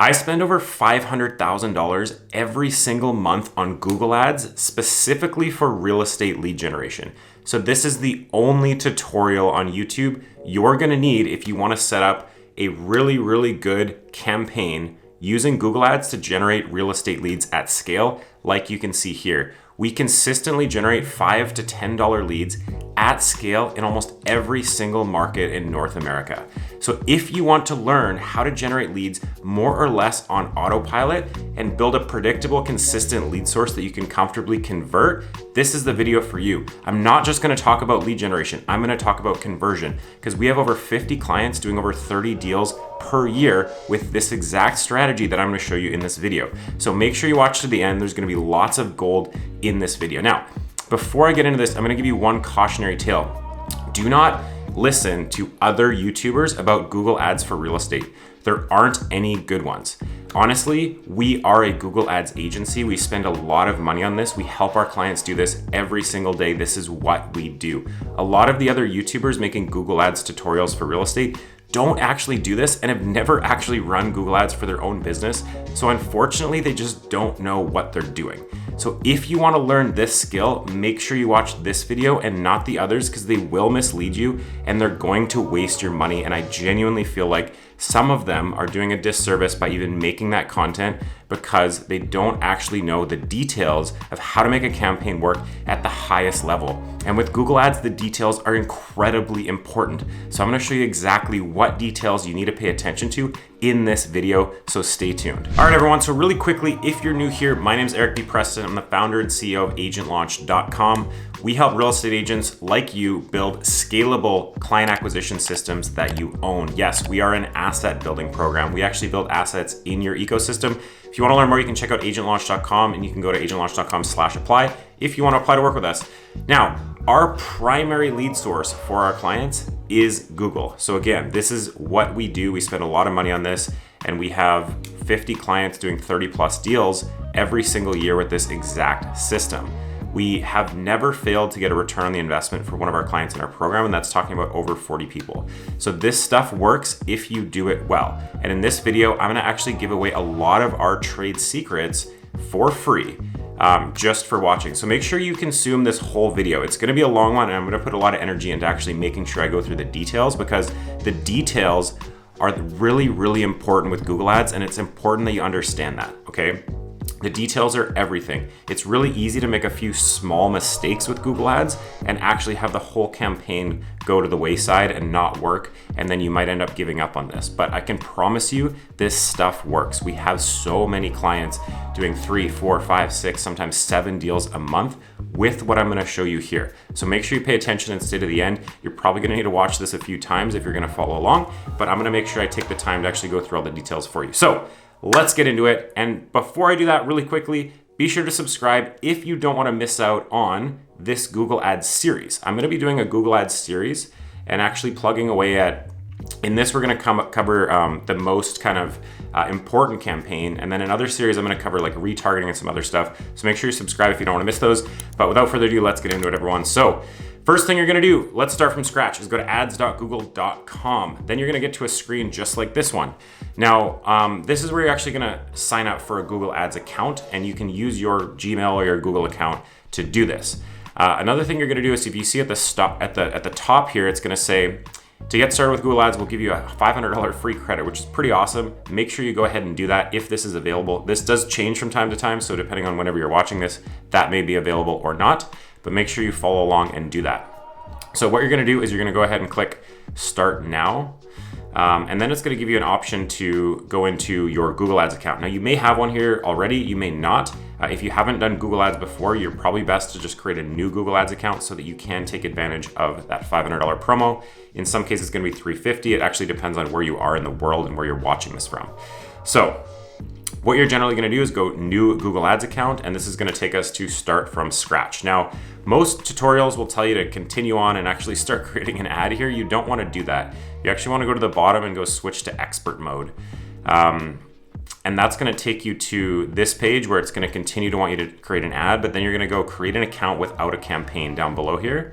I spend over $500,000 every single month on Google Ads specifically for real estate lead generation. So this is the only tutorial on YouTube you're gonna need if you wanna set up a really good campaign using Google Ads to generate real estate leads at scale, like you can see here. We consistently generate $5 to $10 leads at scale in almost every single market in North America. So if you want to learn how to generate leads more or less on autopilot and build a predictable, consistent lead source that you can comfortably convert, this is the video for you. I'm not just gonna talk about lead generation, I'm gonna talk about conversion, because we have over 50 clients doing over 30 deals per year with this exact strategy that I'm gonna show you in this video. So make sure you watch to the end. There's gonna be lots of gold in this video. Now, before I get into this, I'm gonna give you one cautionary tale. Do not listen to other YouTubers about Google Ads for real estate. There aren't any good ones. Honestly, we are a Google Ads agency. We spend a lot of money on this. We help our clients do this every single day. This is what we do. A lot of the other YouTubers making Google Ads tutorials for real estate don't actually do this and have never actually run Google Ads for their own business. So unfortunately, they just don't know what they're doing. So if you want to learn this skill, make sure you watch this video and not the others, because they will mislead you and they're going to waste your money. And I genuinely feel like some of them are doing a disservice by even making that content because they don't actually know the details of how to make a campaign work at the highest level. And with Google Ads, the details are incredibly important. So I'm gonna show you exactly what details you need to pay attention to in this video, so stay tuned. All right, everyone, so really quickly, if you're new here, my name is Eric B. Preston. I'm the founder and CEO of agentlaunch.com. We help real estate agents like you build scalable client acquisition systems that you own. Yes, we are an asset building program. We actually build assets in your ecosystem. If you want to learn more, you can check out agentlaunch.com and you can go to agentlaunch.com/apply if you want to apply to work with us. Now, our primary lead source for our clients is Google. So again, this is what we do. We spend a lot of money on this, and we have 50 clients doing 30 plus deals every single year with this exact system. We have never failed to get a return on the investment for one of our clients in our program, and that's talking about over 40 people. So this stuff works if you do it well. And in this video, I'm gonna actually give away a lot of our trade secrets for free, just for watching. So make sure you consume this whole video. It's gonna be a long one, and I'm gonna put a lot of energy into actually making sure I go through the details, because the details are really important with Google Ads, and it's important that you understand that, okay? The details are everything. It's really easy to make a few small mistakes with Google Ads and actually have the whole campaign go to the wayside and not work, and then you might end up giving up on this. But I can promise you this stuff works. We have so many clients doing 3, 4, 5, 6, sometimes 7 deals a month with what I'm gonna show you here. So make sure you pay attention and stay to the end. You're probably gonna need to watch this a few times if you're gonna follow along, but I'm gonna make sure I take the time to actually go through all the details for you. So let's get into it. And before I do that, really quickly, be sure to subscribe if you don't want to miss out on this Google Ads series. I'm going to be doing a Google Ads series and actually plugging away at, in this, we're going to cover the most kind of important campaign. And then in other series, I'm going to cover like retargeting and some other stuff. So make sure you subscribe if you don't want to miss those. But without further ado, let's get into it, everyone. So first thing you're gonna do, let's start from scratch, is go to ads.google.com. Then you're gonna get to a screen just like this one. Now, this is where you're actually gonna sign up for a Google Ads account, and you can use your Gmail or your Google account to do this. Another thing you're gonna do is, if you see at the top here, it's gonna say, to get started with Google Ads, we'll give you a $500 free credit, which is pretty awesome. Make sure you go ahead and do that if this is available. This does change from time to time, so depending on whenever you're watching this, that may be available or not, but make sure you follow along and do that. So what you're gonna do is you're gonna go ahead and click Start Now, and then it's gonna give you an option to go into your Google Ads account. Now, you may have one here already, you may not. If you haven't done Google Ads before, you're probably best to just create a new Google Ads account so that you can take advantage of that $500 promo. In some cases, it's gonna be $350. It actually depends on where you are in the world and where you're watching this from. So what you're generally gonna do is go new Google Ads account, and this is gonna take us to start from scratch. Now, most tutorials will tell you to continue on and actually start creating an ad here. You don't wanna do that. You actually wanna go to the bottom and go switch to expert mode. And that's gonna take you to this page where it's gonna continue to want you to create an ad, but then you're gonna go create an account without a campaign down below here.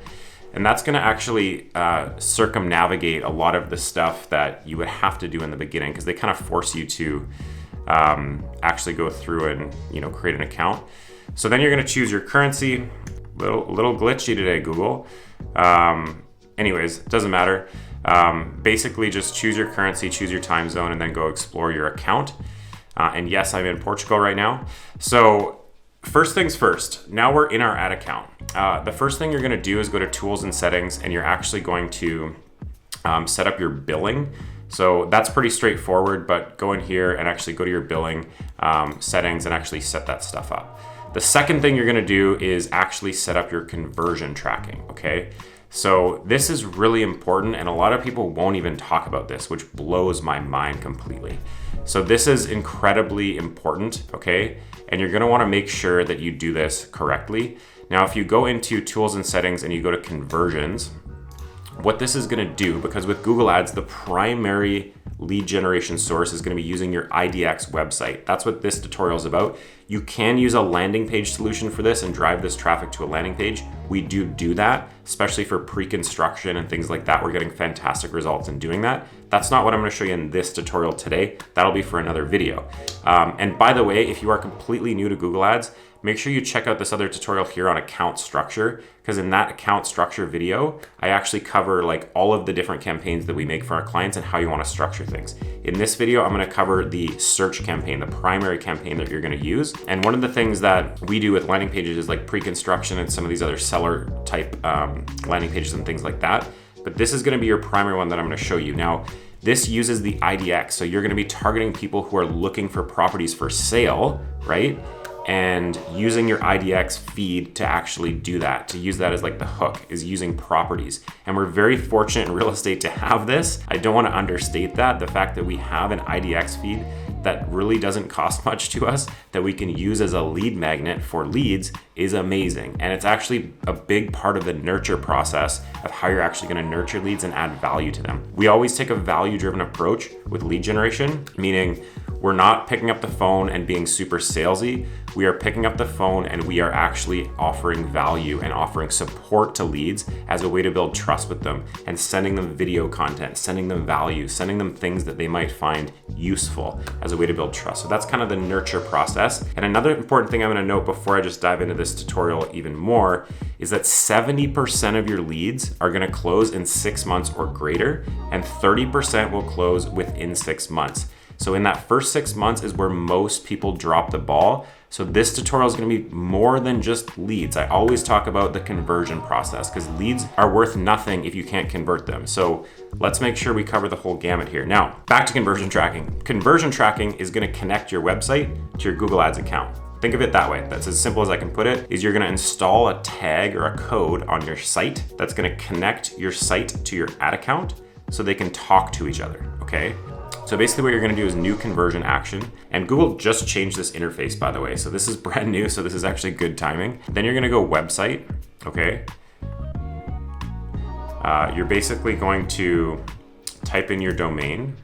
And that's gonna actually circumnavigate a lot of the stuff that you would have to do in the beginning, because they kind of force you to actually go through and, create an account. So then you're gonna choose your currency. Little glitchy today, Google. Anyways, it doesn't matter. Basically just choose your currency, choose your time zone, and then go explore your account. And yes, I'm in Portugal right now. So first things first, now we're in our ad account. The first thing you're gonna do is go to tools and settings, and you're actually going to set up your billing. So that's pretty straightforward, but go in here and actually go to your billing settings and actually set that stuff up. The second thing you're gonna do is actually set up your conversion tracking, okay? So this is really important, and a lot of people won't even talk about this, which blows my mind completely. So this is incredibly important, okay? And you're gonna wanna make sure that you do this correctly. Now, if you go into tools and settings and you go to conversions, what this is gonna do, because with Google Ads, the primary lead generation source is gonna be using your IDX website. That's what this tutorial is about. You can use a landing page solution for this and drive this traffic to a landing page. We do that, especially for pre-construction and things like that. We're getting fantastic results in doing that. That's not what I'm gonna show you in this tutorial today. That'll be for another video. And by the way, if you are completely new to Google Ads, make sure you check out this other tutorial here on account structure, because in that account structure video, I actually cover like all of the different campaigns that we make for our clients and how you want to structure things. In this video, I'm going to cover the search campaign, the primary campaign that you're going to use. And one of the things that we do with landing pages is like pre-construction and some of these other seller type landing pages and things like that. But this is going to be your primary one that I'm going to show you. Now, this uses the IDX. So you're going to be targeting people who are looking for properties for sale, right? And using your IDX feed to actually do that, to use that as like the hook, is using properties. And we're very fortunate in real estate to have this. I don't want to understate that. The fact that we have an IDX feed that really doesn't cost much to us, that we can use as a lead magnet for leads, is amazing. And it's actually a big part of the nurture process of how you're actually going to nurture leads and add value to them. We always take a value-driven approach with lead generation, meaning we're not picking up the phone and being super salesy. We are picking up the phone and we are actually offering value and offering support to leads as a way to build trust with them, and sending them video content, sending them value, sending them things that they might find useful as a way to build trust. So that's kind of the nurture process. And another important thing I'm going to note before I just dive into this tutorial even more is that 70% of your leads are going to close in 6 months or greater, and 30% will close within 6 months. So in that first 6 months is where most people drop the ball. So this tutorial is going to be more than just leads. I always talk about the conversion process, because leads are worth nothing if you can't convert them. So let's make sure we cover the whole gamut here. Now, back to conversion tracking. Conversion tracking is going to connect your website to your Google Ads account. Think of it that way. That's as simple as I can put it. Is you're going to install a tag or a code on your site that's going to connect your site to your ad account so they can talk to each other, okay? So basically what you're gonna do is new conversion action. And Google just changed this interface, by the way. So this is brand new, so this is actually good timing. Then you're gonna go website, okay? You're basically going to type in your domain.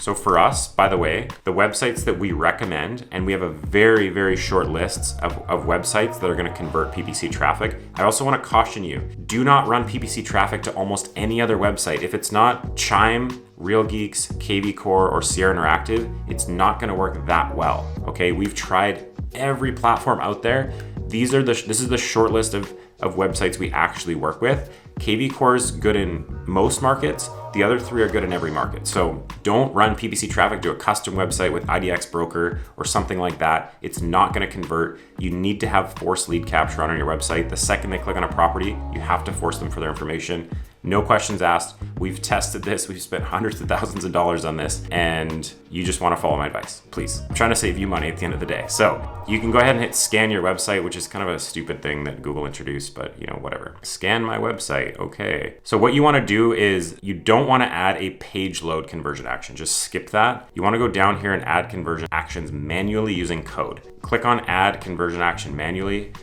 So for us, by the way, the websites that we recommend, and we have a very, very short list of websites that are gonna convert PPC traffic. I also wanna caution you, do not run PPC traffic to almost any other website. If it's not Chime, Real Geeks, KV Core, or Sierra Interactive, it's not gonna work that well, okay? We've tried every platform out there. This is the short list of websites we actually work with. KV Core is good in most markets. The other three are good in every market. So don't run PPC traffic to a custom website with IDX broker or something like that. It's not gonna convert. You need to have forced lead capture on your website. The second they click on a property, you have to force them for their information. No questions asked. We've tested this. We've spent hundreds of thousands of dollars on this, and you just want to follow my advice, please. I'm trying to save you money at the end of the day. So you can go ahead and hit scan your website, which is kind of a stupid thing that Google introduced, but whatever. Scan my website, okay. So what you want to do is you don't want to add a page load conversion action. Just skip that. You want to go down here and add conversion actions manually using code. Click on add conversion action manually.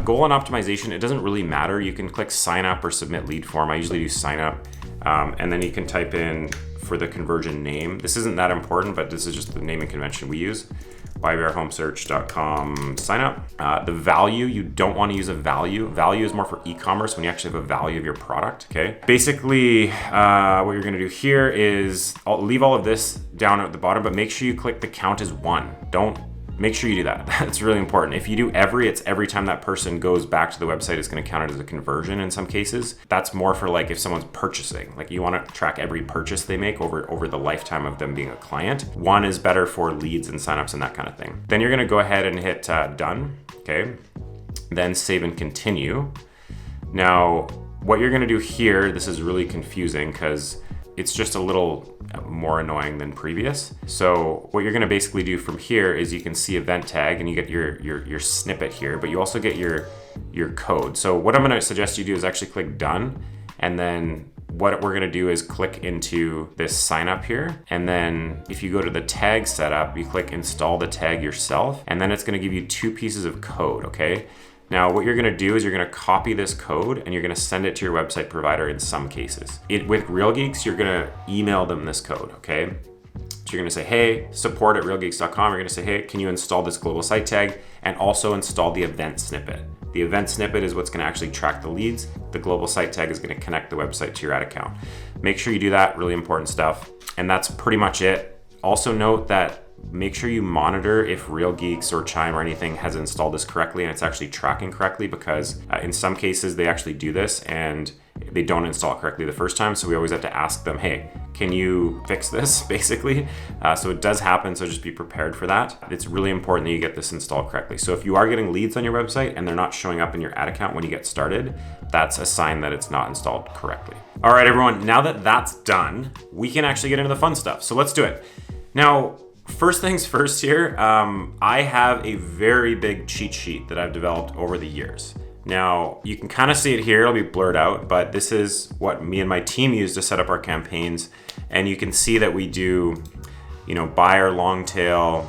Goal and optimization, it doesn't really matter. You can click sign up or submit lead form. I usually do sign up. And then you can type in for the conversion name. This isn't that important, but this is just the naming convention we use. buybearhomesearch.com sign up. The value, you don't want to use a value. Value is more for e-commerce when you actually have a value of your product, okay? Basically, what you're gonna do here is, I'll leave all of this down at the bottom, but make sure you click the count as 1. Make sure you do that. That's really important. If you do it's every time that person goes back to the website, it's going to count it as a conversion in some cases. That's more for like if someone's purchasing, like you want to track every purchase they make over the lifetime of them being a client. 1 is better for leads and signups and that kind of thing. Then you're going to go ahead and hit done. Okay. Then save and continue. Now, what you're going to do here, this is really confusing because it's just a little more annoying than previous. So what you're gonna basically do from here is you can see event tag and you get your snippet here, but you also get your code. So what I'm gonna suggest you do is actually click done. And then what we're gonna do is click into this sign up here. And then if you go to the tag setup, you click install the tag yourself. And then it's gonna give you 2 pieces of code, okay? Now, what you're gonna do is you're gonna copy this code and you're gonna send it to your website provider in some cases. With Real Geeks, you're gonna email them this code, okay? So you're gonna say, hey, support at realgeeks.com. You're gonna say, hey, can you install this global site tag and also install the event snippet? The event snippet is what's gonna actually track the leads. The global site tag is gonna connect the website to your ad account. Make sure you do that, really important stuff. And that's pretty much it. Also note that make sure you monitor if Real Geeks or Chime or anything has installed this correctly and it's actually tracking correctly, because in some cases they actually do this and they don't install it correctly the first time. So we always have to ask them, hey, can you fix this basically? So it does happen, so just be prepared for that. It's really important that you get this installed correctly. So if you are getting leads on your website and they're not showing up in your ad account when you get started, that's a sign that it's not installed correctly. All right, everyone, now that that's done, we can actually get into the fun stuff. So let's do it. Now, first things first here, I have a very big cheat sheet that I've developed over the years. Now, you can kind of see it here, it'll be blurred out, but this is what me and my team use to set up our campaigns. And you can see that we do, buyer long tail,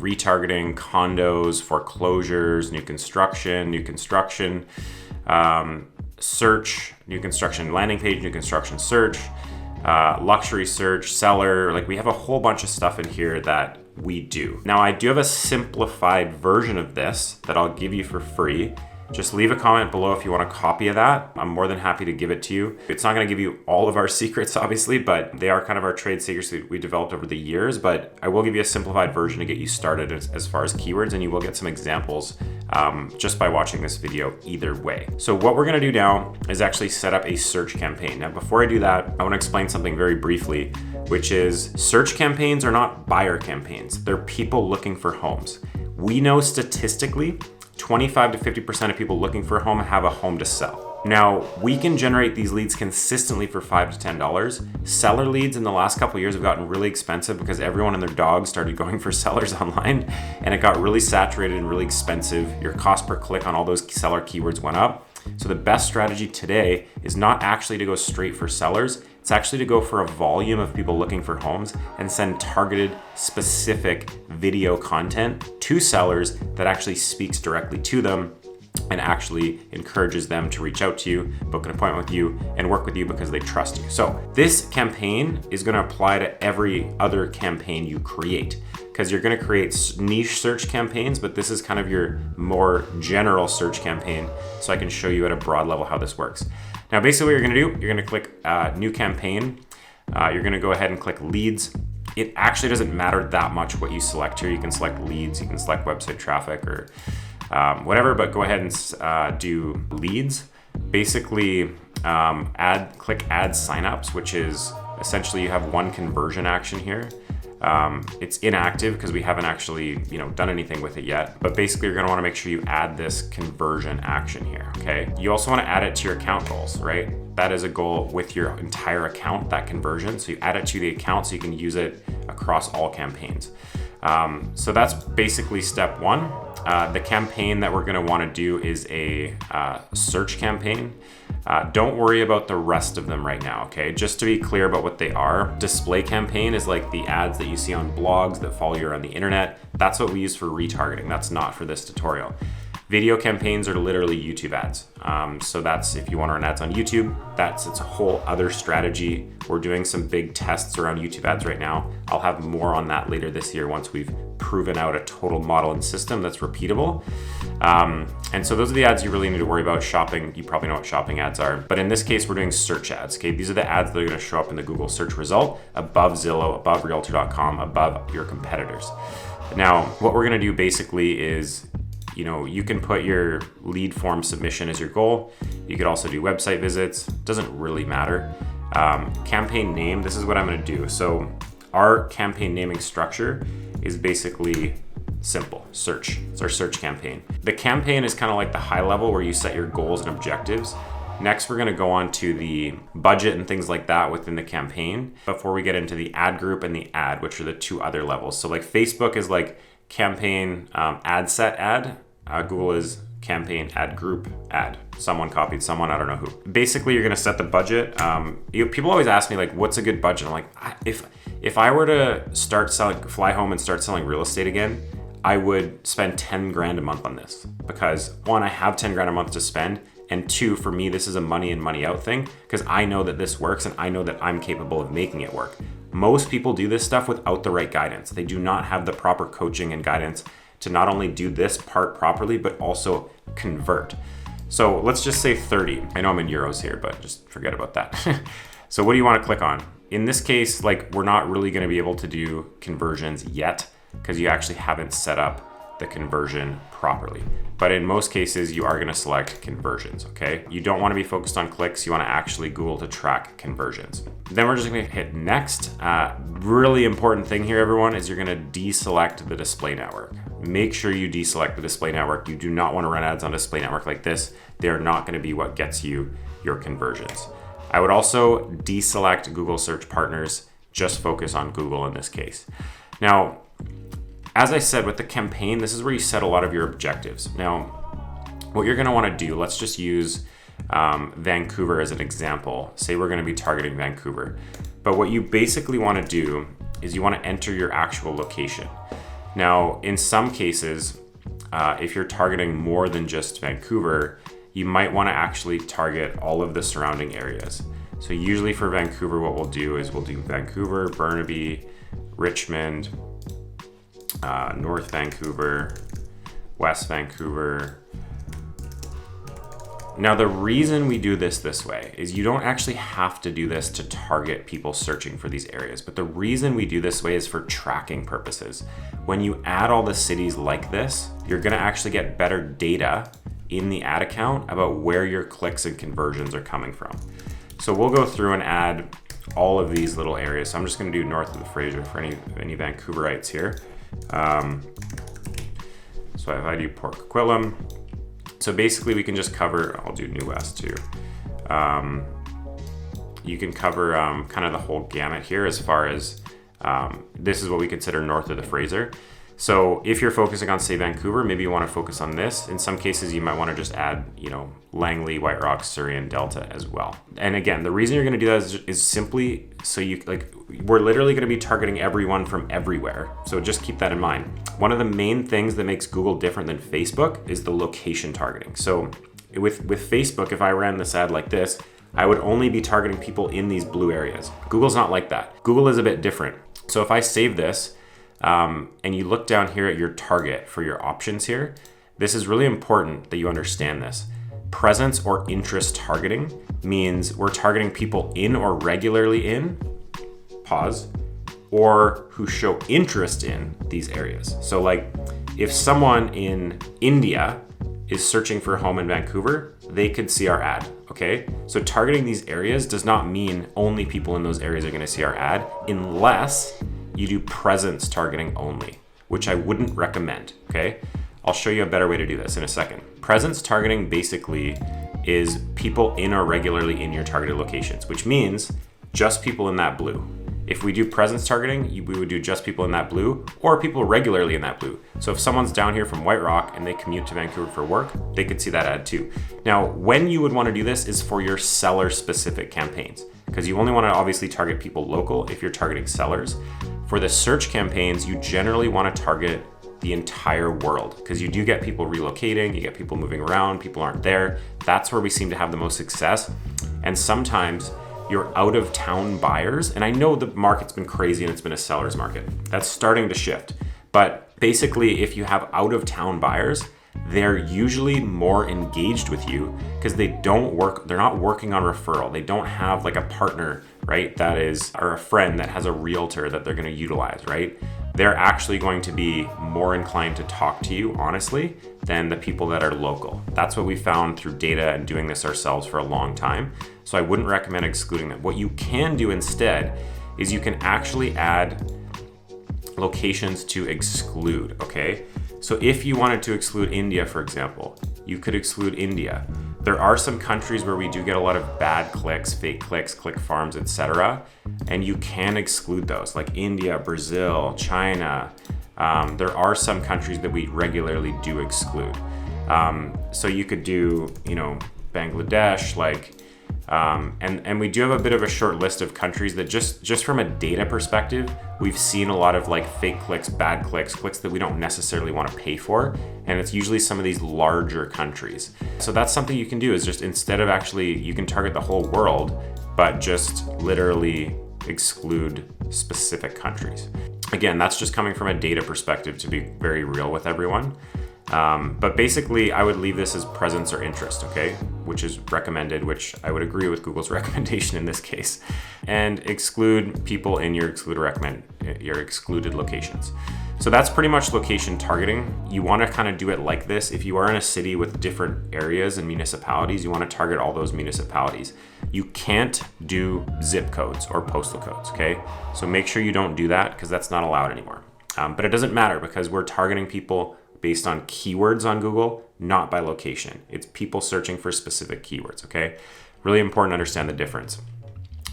retargeting, condos, foreclosures, new construction, search, new construction landing page, new construction search, luxury search, seller. Like, we have a whole bunch of stuff in here that we do. Now, I do have a simplified version of this that I'll give you for free. Just leave a comment below if you want a copy of that. I'm more than happy to give it to you. It's not gonna give you all of our secrets, obviously, but they are kind of our trade secrets that we developed over the years. But I will give you a simplified version to get you started as far as keywords, and you will get some examples just by watching this video either way. So what we're gonna do now is actually set up a search campaign. Now, before I do that, I wanna explain something very briefly, which is search campaigns are not buyer campaigns. They're people looking for homes. We know statistically, 25 to 50% of people looking for a home have a home to sell. Now, we can generate these leads consistently for $5 to $10. Seller leads in the last couple of years have gotten really expensive because everyone and their dog started going for sellers online, and it got really saturated and really expensive. Your cost per click on all those seller keywords went up. So the best strategy today is not actually to go straight for sellers. It's actually to go for a volume of people looking for homes and send targeted, specific video content to sellers that actually speaks directly to them and actually encourages them to reach out to you, book an appointment with you, and work with you because they trust you. So this campaign is gonna apply to every other campaign you create, because you're gonna create niche search campaigns, but this is kind of your more general search campaign, so I can show you at a broad level how this works. Now, basically what you're gonna do, you're gonna click new campaign. You're gonna go ahead and click leads. It actually doesn't matter that much what you select here. You can select leads, you can select website traffic or whatever, but go ahead and do leads. Basically, click add signups, which is essentially you have one conversion action here. It's inactive because we haven't actually done anything with it yet, but basically you're going to want to make sure you add this conversion action here. Okay, you also want to add it to your account goals, right? That is a goal with your entire account, that conversion. So you add it to the account so you can use it across all campaigns. So that's basically step one. The campaign that we're going to want to do is a search campaign. Don't worry about the rest of them right now, okay? Just to be clear about what they are, display campaign is like the ads that you see on blogs that follow you around the internet. That's what we use for retargeting. That's not for this tutorial. Video campaigns are literally YouTube ads. So that's, if you want to run ads on YouTube, it's a whole other strategy. We're doing some big tests around YouTube ads right now. I'll have more on that later this year once we've proven out a total model and system that's repeatable. And so those are the ads you really need to worry about. Shopping, you probably know what shopping ads are, but in this case, we're doing search ads. Okay, these are the ads that are going to show up in the Google search result above Zillow, above Realtor.com, above your competitors. Now, what we're going to do basically is, you can put your lead form submission as your goal. You could also do website visits. Doesn't really matter. Campaign name, this is what I'm going to do. So our campaign naming structure is basically simple. Search. It's our search campaign. The campaign is kind of like the high level where you set your goals and objectives. Next, we're going to go on to the budget and things like that within the campaign before we get into the ad group and the ad, which are the two other levels. So like Facebook is like campaign ad set ad. Google is campaign ad group ad. Someone copied someone, I don't know who. Basically, you're going to set the budget. People always ask me like, what's a good budget? I'm like, if I were to fly home and start selling real estate again, I would spend 10 grand a month on this because one, I have 10 grand a month to spend. And two, for me, this is a money in, money out thing because I know that this works and I know that I'm capable of making it work. Most people do this stuff without the right guidance. They do not have the proper coaching and guidance to not only do this part properly, but also convert. So let's just say 30. I know I'm in euros here, but just forget about that. So what do you want to click on? In this case, like we're not really going to be able to do conversions yet because you actually haven't set up the conversion properly. But in most cases, you are going to select conversions, okay? You don't want to be focused on clicks. You want to actually Google to track conversions. Then we're just going to hit next. Really important thing here, everyone, is you're going to deselect the display network. Make sure you deselect the display network. You do not want to run ads on display network like this. They're not going to be what gets you your conversions. I would also deselect Google search partners. Just focus on Google in this case. Now, as I said, with the campaign, this is where you set a lot of your objectives. Now, what you're going to want to do, let's just use Vancouver as an example. Say we're going to be targeting Vancouver. But what you basically want to do is you want to enter your actual location. Now, in some cases, if you're targeting more than just Vancouver, you might want to actually target all of the surrounding areas. So usually for Vancouver, what we'll do is we'll do Vancouver, Burnaby, Richmond, North Vancouver, West Vancouver. Now, the reason we do this way is you don't actually have to do this to target people searching for these areas, but the reason we do this way is for tracking purposes. When you add all the cities like this, you're going to actually get better data in the ad account about where your clicks and conversions are coming from. So we'll go through and add all of these little areas. So I'm just going to do north of the Fraser for any Vancouverites here. So if I do Port Coquitlam, so basically we can just cover, I'll do New West too. You can cover kind of the whole gamut here as far as this is what we consider north of the Fraser. So if you're focusing on, say, Vancouver, maybe you want to focus on this. In some cases, you might want to just add, Langley, White Rock, Surrey, and Delta as well. And again, the reason you're going to do that is simply so we're literally going to be targeting everyone from everywhere. So just keep that in mind. One of the main things that makes Google different than Facebook is the location targeting. So with Facebook, if I ran this ad like this, I would only be targeting people in these blue areas. Google's not like that. Google is a bit different. So if I save this, and you look down here at your target for your options here, this is really important that you understand this. Presence or interest targeting means we're targeting people in or regularly in, pause, or who show interest in these areas. So like if someone in India is searching for a home in Vancouver, they could see our ad, okay? So targeting these areas does not mean only people in those areas are gonna see our ad unless you do presence targeting only, which I wouldn't recommend, okay? I'll show you a better way to do this in a second. Presence targeting basically is people in or regularly in your targeted locations, which means just people in that blue. If we do presence targeting, we would do just people in that blue or people regularly in that blue. So if someone's down here from White Rock and they commute to Vancouver for work, they could see that ad too. Now, when you would want to do this is for your seller specific campaigns, because you only want to obviously target people local if you're targeting sellers. For the search campaigns, you generally want to target the entire world, because you do get people relocating, you get people moving around, people aren't there. That's where we seem to have the most success. And sometimes your out of town buyers, and I know the market's been crazy and it's been a seller's market, that's starting to shift. But basically, if you have out of town buyers, they're usually more engaged with you because they're not working on referral. They don't have like a partner, right? Or a friend that has a realtor that they're going to utilize, right? They're actually going to be more inclined to talk to you, honestly, than the people that are local. That's what we found through data and doing this ourselves for a long time. So I wouldn't recommend excluding them. What you can do instead is you can actually add locations to exclude, okay? So if you wanted to exclude India, for example, you could exclude India. There are some countries where we do get a lot of bad clicks, fake clicks, click farms, etc. And you can exclude those, like India, Brazil, China. There are some countries that we regularly do exclude. So you could do, Bangladesh, and we do have a bit of a short list of countries that just from a data perspective, we've seen a lot of like fake clicks, bad clicks, clicks that we don't necessarily want to pay for. And it's usually some of these larger countries. So that's something you can do, is just instead of you can target the whole world, but just literally exclude specific countries. Again, that's just coming from a data perspective, to be very real with everyone. But basically, I would leave this as presence or interest, okay? Which is recommended, which I would agree with Google's recommendation in this case. And exclude people in your excluded locations. So that's pretty much location targeting. You want to kind of do it like this. If you are in a city with different areas and municipalities, you want to target all those municipalities. You can't do zip codes or postal codes, okay? So make sure you don't do that, because that's not allowed anymore. But it doesn't matter, because we're targeting people based on keywords on Google, not by location. It's people searching for specific keywords, okay? Really important to understand the difference.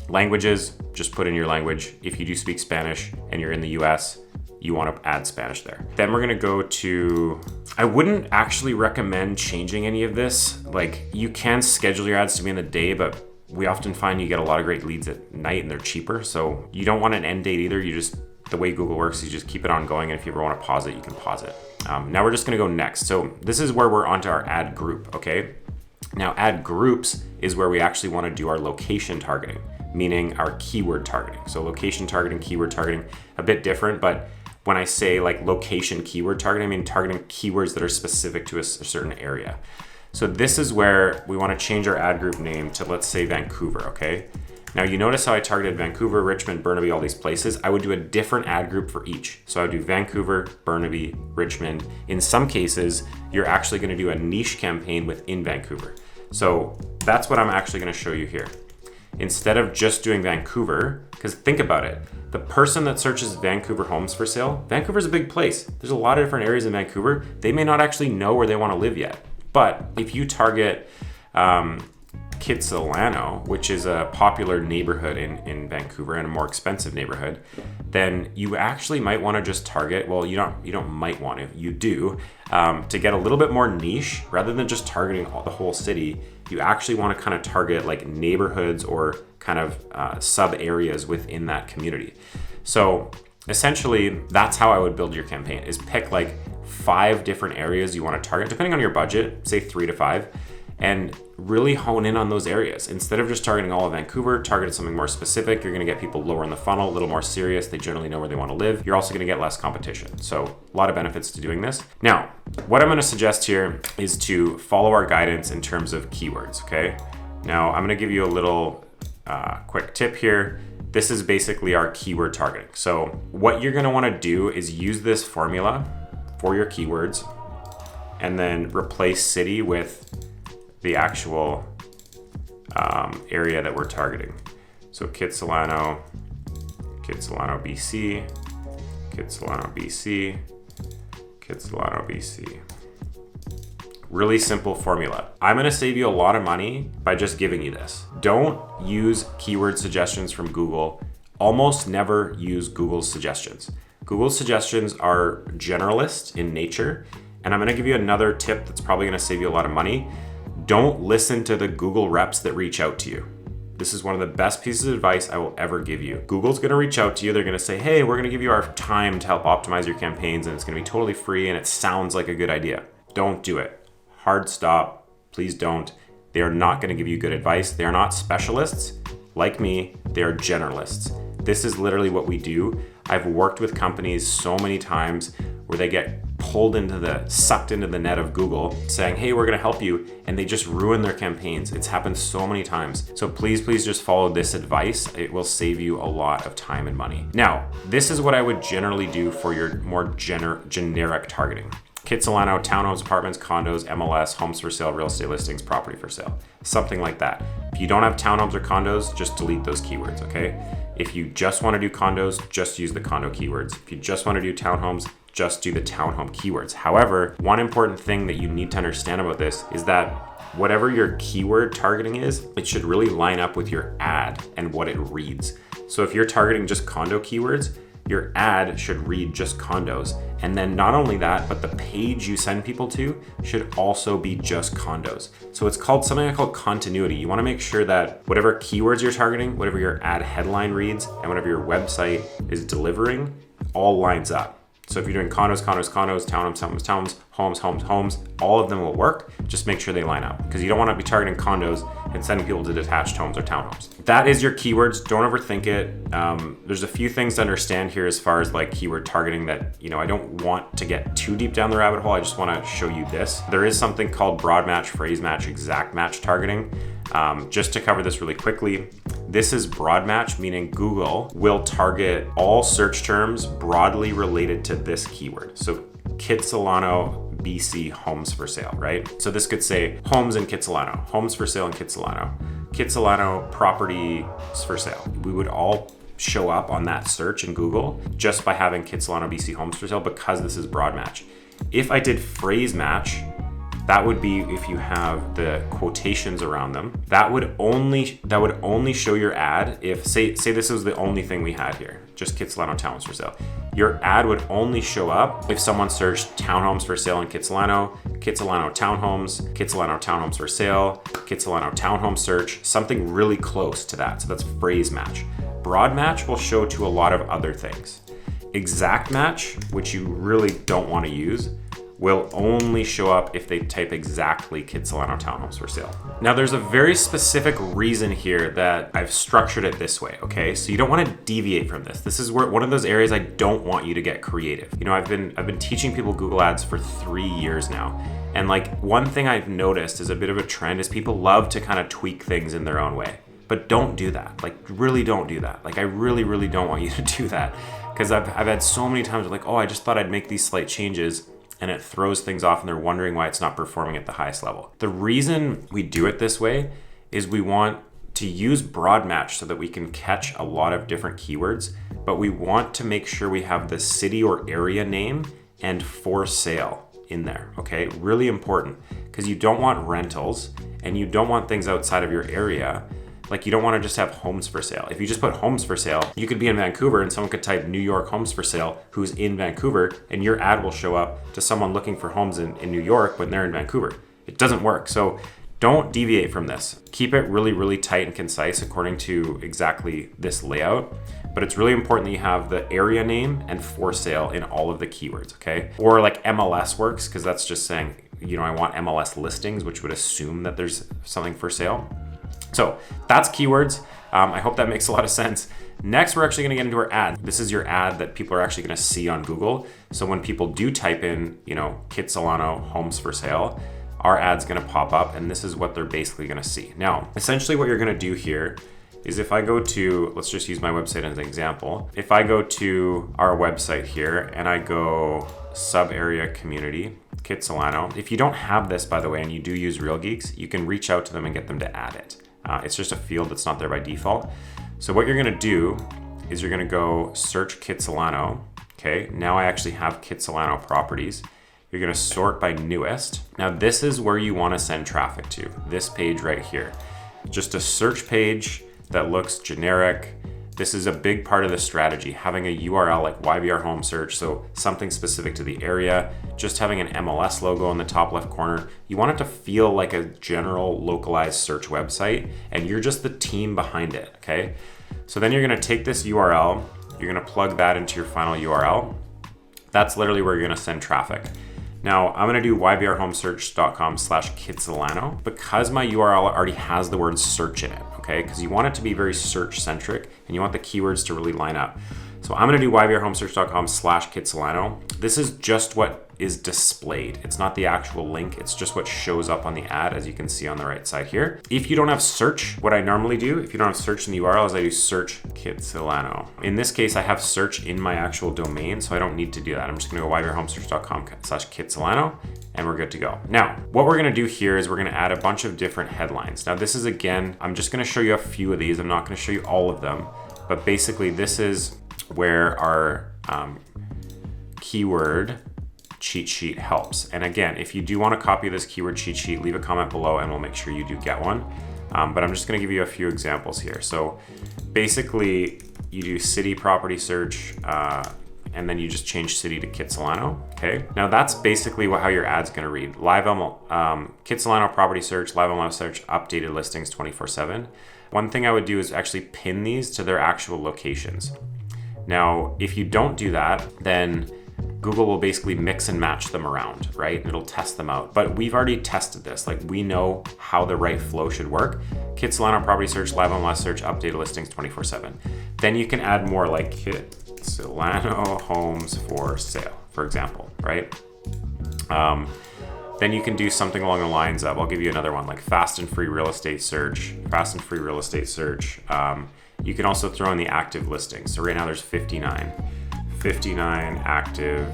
Languages, just put in your language. If you do speak Spanish and you're in the US, you want to add Spanish there. Then we're gonna go to, I wouldn't actually recommend changing any of this. Like, you can schedule your ads to be in the day, but we often find you get a lot of great leads at night and they're cheaper. So you don't want an end date either. The way Google works, you just keep it on going, and if you ever want to pause it, you can pause it. Now we're just going to go next. So this is where we're onto our ad group, okay? Now ad groups is where we actually want to do our location targeting, meaning our keyword targeting. So location targeting, keyword targeting, a bit different, but when I say like location keyword targeting, I mean targeting keywords that are specific to a certain area. So this is where we want to change our ad group name to, let's say, Vancouver, okay? Now you notice how I targeted Vancouver, Richmond, Burnaby, all these places. I would do a different ad group for each. So I would do Vancouver, Burnaby, Richmond. In some cases, you're actually gonna do a niche campaign within Vancouver. So that's what I'm actually gonna show you here. Instead of just doing Vancouver, because think about it, the person that searches Vancouver homes for sale, Vancouver's a big place. There's a lot of different areas in Vancouver. They may not actually know where they wanna live yet. But if you target, Kitsilano, which is a popular neighborhood in Vancouver and a more expensive neighborhood, then you actually might want to just target, well, you don't might want to, you do, to get a little bit more niche, rather than just targeting the whole city. You actually want to kind of target like neighborhoods or kind of sub areas within that community. So essentially, that's how I would build your campaign, is pick like 5 different areas you want to target, depending on your budget, say 3 to 5, and really hone in on those areas. Instead of just targeting all of Vancouver, target something more specific. You're gonna get people lower in the funnel, a little more serious. They generally know where they wanna live. You're also gonna get less competition. So a lot of benefits to doing this. Now, what I'm gonna suggest here is to follow our guidance in terms of keywords, okay? Now, I'm gonna give you a little quick tip here. This is basically our keyword targeting. So what you're gonna wanna do is use this formula for your keywords and then replace city with the actual area that we're targeting. So Kitsilano, BC, Kitsilano, BC, Kitsilano, BC. Really simple formula. I'm gonna save you a lot of money by just giving you this. Don't use keyword suggestions from Google. Almost never use Google's suggestions. Google's suggestions are generalist in nature. And I'm gonna give you another tip that's probably gonna save you a lot of money. Don't listen to the Google reps that reach out to you. This is one of the best pieces of advice I will ever give you. Google's gonna reach out to you. They're gonna say, hey, we're gonna give you our time to help optimize your campaigns, and it's gonna be totally free, and it sounds like a good idea. Don't do it. Hard stop. Please don't. They are not gonna give you good advice. They are not specialists like me. They are generalists. This is literally what we do. I've worked with companies so many times where they get sucked into the net of Google saying, hey, we're gonna help you, and they just ruin their campaigns. It's happened so many times. So please just follow this advice. It will save you a lot of time and money. Now, this is what I would generally do for your more generic targeting. Kitsilano, townhomes, apartments, condos, MLS, homes for sale, real estate listings, property for sale, something like that. If you don't have townhomes or condos, just delete those keywords, okay? If you just wanna do condos, just use the condo keywords. If you just wanna do townhomes, just do the townhome keywords. However, one important thing that you need to understand about this is that whatever your keyword targeting is, it should really line up with your ad and what it reads. So if you're targeting just condo keywords, your ad should read just condos. And then not only that, but the page you send people to should also be just condos. So it's called something I call continuity. You wanna make sure that whatever keywords you're targeting, whatever your ad headline reads, and whatever your website is delivering, all lines up. So if you're doing condos, townhomes, homes, all of them will work. Just make sure they line up, because you don't want to be targeting condos and sending people to detached homes or townhomes. That is your keywords. Don't overthink it. There's a few things to understand here as far as like keyword targeting that, I don't want to get too deep down the rabbit hole. I just want to show you this. There is something called broad match, phrase match, exact match targeting. Just to cover this really quickly, this is broad match, meaning Google will target all search terms broadly related to this keyword. So Kitsilano, BC, homes for sale, right? So this could say homes in Kitsilano, homes for sale in Kitsilano, Kitsilano properties for sale. We would all show up on that search in Google just by having Kitsilano, BC, homes for sale, because this is broad match. If I did phrase match, that would be if you have the quotations around them. That would only show your ad if, say this was the only thing we had here, just Kitsilano townhomes for sale. Your ad would only show up if someone searched townhomes for sale in Kitsilano, Kitsilano townhomes for sale, Kitsilano townhome search, something really close to that. So that's phrase match. Broad match will show to a lot of other things. Exact match, which you really don't want to use, will only show up if they type exactly Kitsilano townhomes for sale. Now there's a very specific reason here that I've structured it this way, okay? So you don't want to deviate from this. This is where one of those areas I don't want you to get creative. I've been teaching people Google Ads for 3 years now. And like one thing I've noticed is a bit of a trend is people love to kind of tweak things in their own way. But don't do that. Like really don't do that. Like I really don't want you to do that. Because I've had so many times like, oh, I just thought I'd make these slight changes, and it throws things off and they're wondering why it's not performing at the highest level. The reason we do it this way is we want to use broad match so that we can catch a lot of different keywords, but we want to make sure we have the city or area name and for sale in there, okay? Really important, because you don't want rentals and you don't want things outside of your area. Like you don't want to just have homes for sale. If you just put homes for sale, you could be in Vancouver and someone could type New York homes for sale who's in Vancouver, and your ad will show up to someone looking for homes in New York when they're in Vancouver. It doesn't work. So don't deviate from this. Keep it really tight and concise according to exactly this layout. But it's really important that you have the area name and for sale in all of the keywords, okay? Or like MLS works, because that's just saying, I want MLS listings, which would assume that there's something for sale. So that's keywords. I hope that makes a lot of sense. Next, we're actually gonna get into our ad. This is your ad that people are actually gonna see on Google. So when people do type in, Kitsilano homes for sale, our ad's gonna pop up, and this is what they're basically gonna see. Now, essentially what you're gonna do here is if I go to, let's just use my website as an example. If I go to our website here and I go sub area community, Kitsilano. If you don't have this, by the way, and you do use Real Geeks, you can reach out to them and get them to add it. It's just a field that's not there by default. So what you're gonna do is you're gonna go search Kitsilano. Okay, now I actually have Kitsilano properties. You're gonna sort by newest. Now this is where you wanna send traffic to, this page right here. Just a search page that looks generic, This is a big part of the strategy, having a URL like YVR home search, so something specific to the area, just having an MLS logo in the top left corner. You want it to feel like a general localized search website, and you're just the team behind it, okay? So then you're gonna take this URL, you're gonna plug that into your final URL. That's literally where you're gonna send traffic. Now, I'm gonna do yvrhomesearch.com/Kitsilano because my URL already has the word search in it, okay? Because you want it to be very search centric and you want the keywords to really line up. So I'm gonna do yvrhomesearch.com/Kitsilano. This is just what is displayed. It's not the actual link, it's just what shows up on the ad, as you can see on the right side here. If you don't have search, what I normally do, if you don't have search in the URL, is I do search Kitsilano. In this case, I have search in my actual domain, so I don't need to do that. I'm just gonna go yvrhomesearch.com/Kitsilano, and we're good to go. Now, what we're gonna do here is we're gonna add a bunch of different headlines. Now, this is, again, I'm just gonna show you a few of these. I'm not gonna show you all of them, but basically this is where our keyword cheat sheet helps. And again, if you do want to copy this keyword cheat sheet, leave a comment below and we'll make sure you do get one. But I'm just going to give you a few examples here. So basically you do city property search and then you just change city to Kitsilano. Okay. Now that's basically how your ad's going to read. Live Kitsilano property search, live MLS search, updated listings 24/7. One thing I would do is actually pin these to their actual locations. Now, if you don't do that, then Google will basically mix and match them around, right? And it'll test them out. But we've already tested this. Like, we know how the right flow should work. Kitsilano property search, live MLS search, updated listings 24/7. Then you can add more like Kitsilano homes for sale, for example, right? Then you can do something along the lines of, I'll give you another one, like fast and free real estate search, fast and free real estate search. You can also throw in the active listings. So right now there's 59 active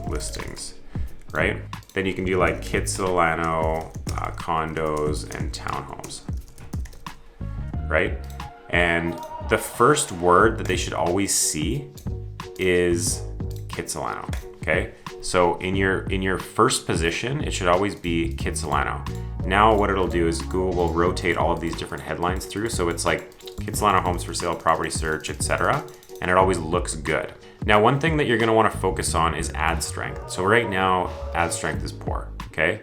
listings, right? Then you can do like Kitsilano condos and townhomes, right? And the first word that they should always see is Kitsilano, okay? So in your first position, it should always be Kitsilano. Now what it'll do is Google will rotate all of these different headlines through. So it's like Kitsilano homes for sale, property search, etc. And it always looks good. Now, one thing that you're gonna wanna focus on is ad strength. So right now, ad strength is poor, okay?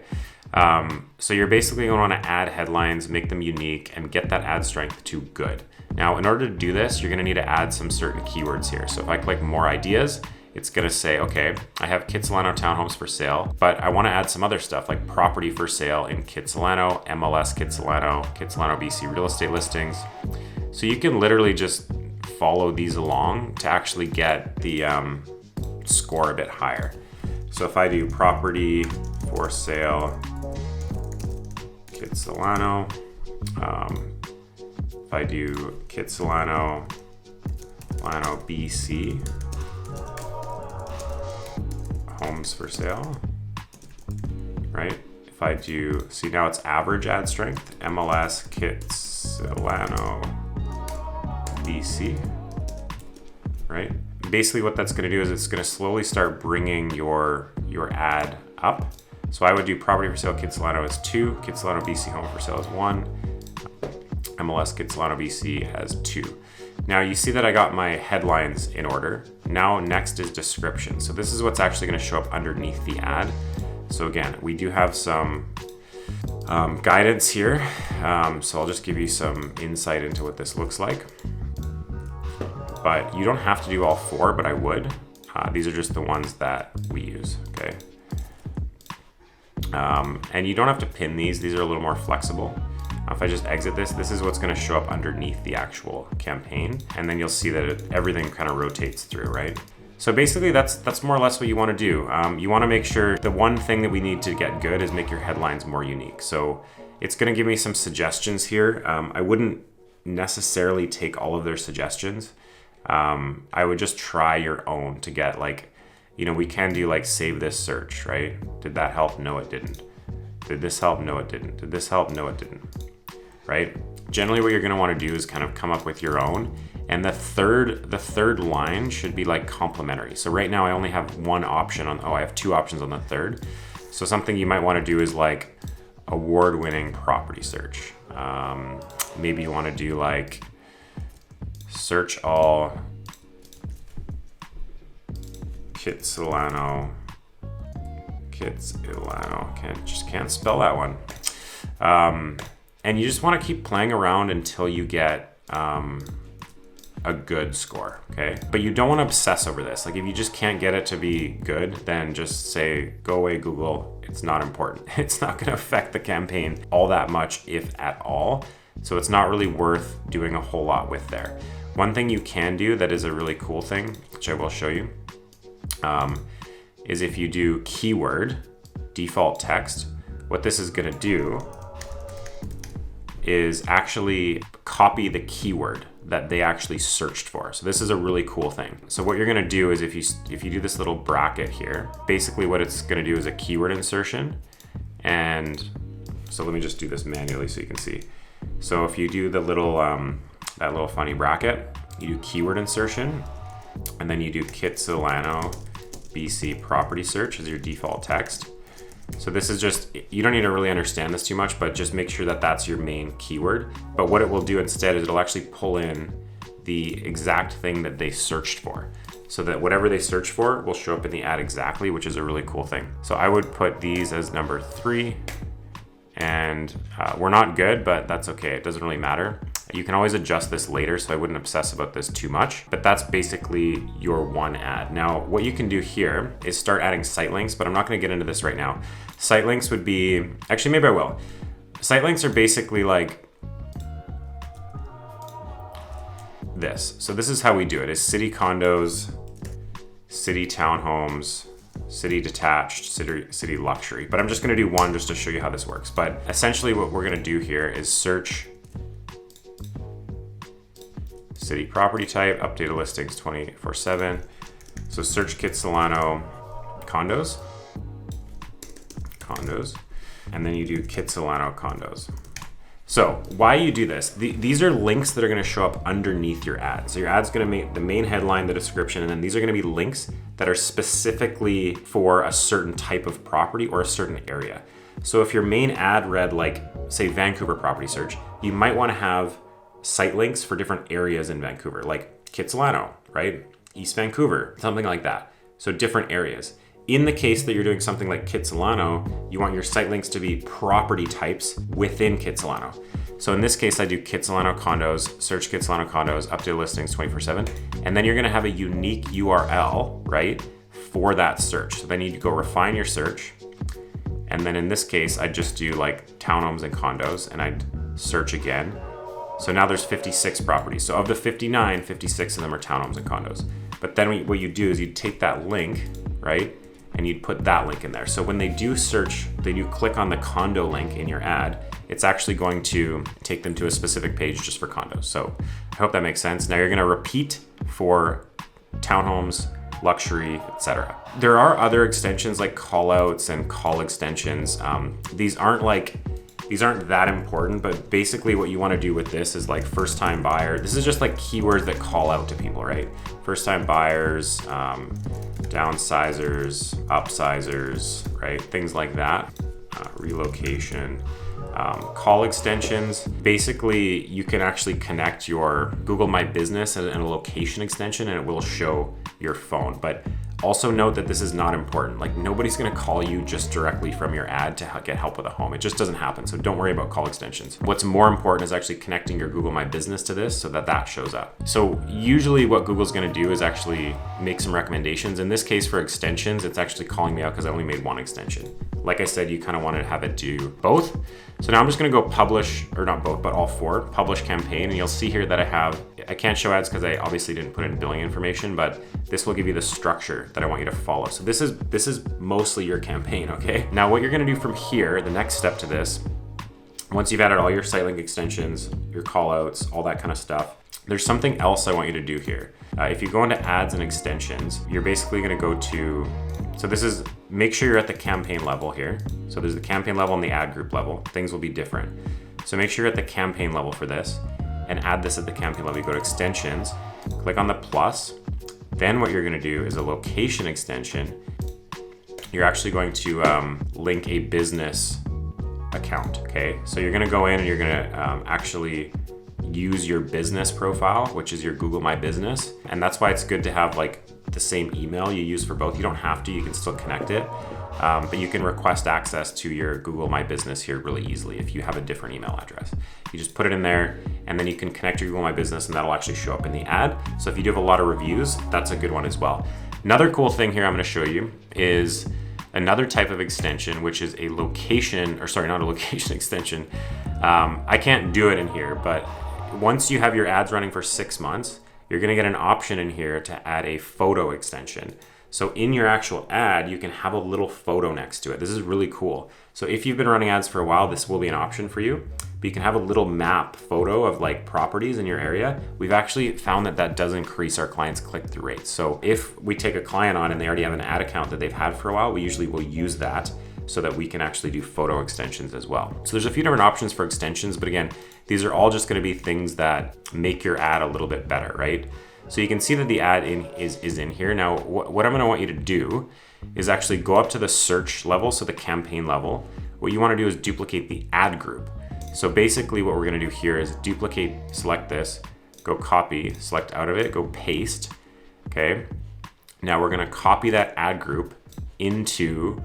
So you're basically gonna wanna add headlines, make them unique, and get that ad strength to good. Now, in order to do this, you're gonna need to add some certain keywords here. So if I click more ideas, it's gonna say, okay, I have Kitsilano townhomes for sale, but I wanna add some other stuff like property for sale in Kitsilano, MLS Kitsilano, Kitsilano BC real estate listings. So you can literally just follow these along to actually get the score a bit higher. So if I do property for sale, Kitsilano, if I do Kitsilano, BC, homes for sale, right? If I do, see now it's average ad strength, MLS Kitsilano, BC, right? Basically what that's gonna do is it's gonna slowly start bringing your ad up. So I would do property for sale Kitsilano as 2, Kitsilano BC home for sale as 1, MLS Kitsilano BC as 2. Now you see that I got my headlines in order. Now next is description. So this is what's actually gonna show up underneath the ad. So again, we do have some guidance here. So I'll just give you some insight into what this looks like. But you don't have to do all 4, but I would. These are just the ones that we use, okay? And you don't have to pin these. These are a little more flexible. If I just exit this, this is what's gonna show up underneath the actual campaign. And then you'll see that everything kind of rotates through, right? So basically that's more or less what you wanna do. You wanna make sure the one thing that we need to get good is make your headlines more unique. So it's gonna give me some suggestions here. I wouldn't necessarily take all of their suggestions. I would just try your own to get like, we can do like save this search, right? Did that help? No, it didn't. Did this help? No, it didn't. Did this help? No, it didn't, right? Generally what you're gonna wanna do is kind of come up with your own. And the third line should be like complementary. So right now I only have one option I have 2 options on the third. So something you might wanna do is like award-winning property search. Maybe you wanna do like search all Kitsilano. Can't spell that one. And you just want to keep playing around until you get a good score, okay? But you don't want to obsess over this. Like if you just can't get it to be good, then just say, go away, Google. It's not important. It's not going to affect the campaign all that much, if at all. So it's not really worth doing a whole lot with there. One thing you can do that is a really cool thing, which I will show you, is if you do keyword default text, what this is going to do is actually copy the keyword that they actually searched for. So this is a really cool thing. So what you're gonna do is if you do this little bracket here, basically what it's gonna do is a keyword insertion. And so let me just do this manually so you can see. So if you do the little, that little funny bracket, you do keyword insertion, and then you do Kitsilano BC property search as your default text. So this is just, you don't need to really understand this too much, but just make sure that that's your main keyword. But what it will do instead is it'll actually pull in the exact thing that they searched for. So that whatever they search for will show up in the ad exactly, which is a really cool thing. So I would put these as number 3, and we're not good, but that's okay. It doesn't really matter. You can always adjust this later, so I wouldn't obsess about this too much, but that's basically your one ad. Now, what you can do here is start adding site links, but I'm not gonna get into this right now. Site links would be, actually maybe I will. Site links are basically like this. So this is how we do it, is city condos, city townhomes, city detached, city luxury. But I'm just gonna do one just to show you how this works. But essentially what we're gonna do here is search city property type, updated listings 24/7. So search Kitsilano condos, and then you do Kitsilano condos. So why you do this, these are links that are gonna show up underneath your ad. So your ad's gonna make the main headline, the description, and then these are gonna be links that are specifically for a certain type of property or a certain area. So if your main ad read like, say, Vancouver property search, you might wanna have site links for different areas in Vancouver, like Kitsilano, right? East Vancouver, something like that. So different areas. In the case that you're doing something like Kitsilano, you want your site links to be property types within Kitsilano. So in this case, I do Kitsilano condos, search Kitsilano condos, updated listings 24/7, and then you're gonna have a unique URL, right, for that search. So then you go refine your search. And then in this case, I just do like townhomes and condos, and I'd search again. So now there's 56 properties. So of the 59, 56 of them are townhomes and condos. But then what you do is you take that link, right? And you'd put that link in there. So when they do search, they do click on the condo link in your ad, it's actually going to take them to a specific page just for condos. So I hope that makes sense. Now you're gonna repeat for townhomes, luxury, etc. There are other extensions like callouts and call extensions. These aren't that important, but basically what you want to do with this is like first time buyer. This is just like keywords that call out to people, right? First time buyers, downsizers, upsizers, right? Things like that. Relocation. Call extensions. Basically, you can actually connect your Google My Business and a location extension, and it will show your phone. But also note that this is not important. Like nobody's gonna call you just directly from your ad to get help with a home. It just doesn't happen. So don't worry about call extensions. What's more important is actually connecting your Google My Business to this so that shows up. So usually what Google's gonna do is actually make some recommendations. In this case for extensions, it's actually calling me out because I only made one extension. Like I said, you kind of want to have it do both. So now I'm just gonna go publish, or not both, but all 4, publish campaign. And you'll see here that I can't show ads because I obviously didn't put in billing information, but this will give you the structure that I want you to follow. So this is mostly your campaign, okay? Now what you're gonna do from here, the next step to this, once you've added all your site link extensions, your call outs, all that kind of stuff, there's something else I want you to do here. If you go into ads and extensions, you're basically gonna go to, so this is, make sure you're at the campaign level here. So there's the campaign level and the ad group level. Things will be different. So make sure you're at the campaign level for this and add this at the campaign level. You go to extensions, click on the plus. Then what you're gonna do is a location extension. You're actually going to link a business account, okay? So you're gonna go in and you're gonna actually use your business profile, which is your Google My Business. And that's why it's good to have like the same email you use for both. You don't have to, you can still connect it. But you can request access to your Google My Business here really easily if you have a different email address. You just put it in there and then you can connect your Google My Business and that'll actually show up in the ad. So if you do have a lot of reviews, that's a good one as well. Another cool thing here I'm gonna show you is another type of extension, which is a location, or sorry, not a location extension. I can't do it in here, but once you have your ads running for 6 months, you're gonna get an option in here to add a photo extension. So in your actual ad, you can have a little photo next to it. This is really cool. So if you've been running ads for a while, this will be an option for you. But you can have a little map photo of like properties in your area. We've actually found that that does increase our clients' click-through rates. So if we take a client on and they already have an ad account that they've had for a while, we usually will use that so that we can actually do photo extensions as well. So there's a few different options for extensions, but again, these are all just gonna be things that make your ad a little bit better, right? So you can see that the ad is in here. Now, what I'm gonna want you to do is actually go up to the search level, so the campaign level. What you wanna do is duplicate the ad group. So basically what we're gonna do here is duplicate, select this, go copy, select out of it, go paste, okay? Now we're gonna copy that ad group into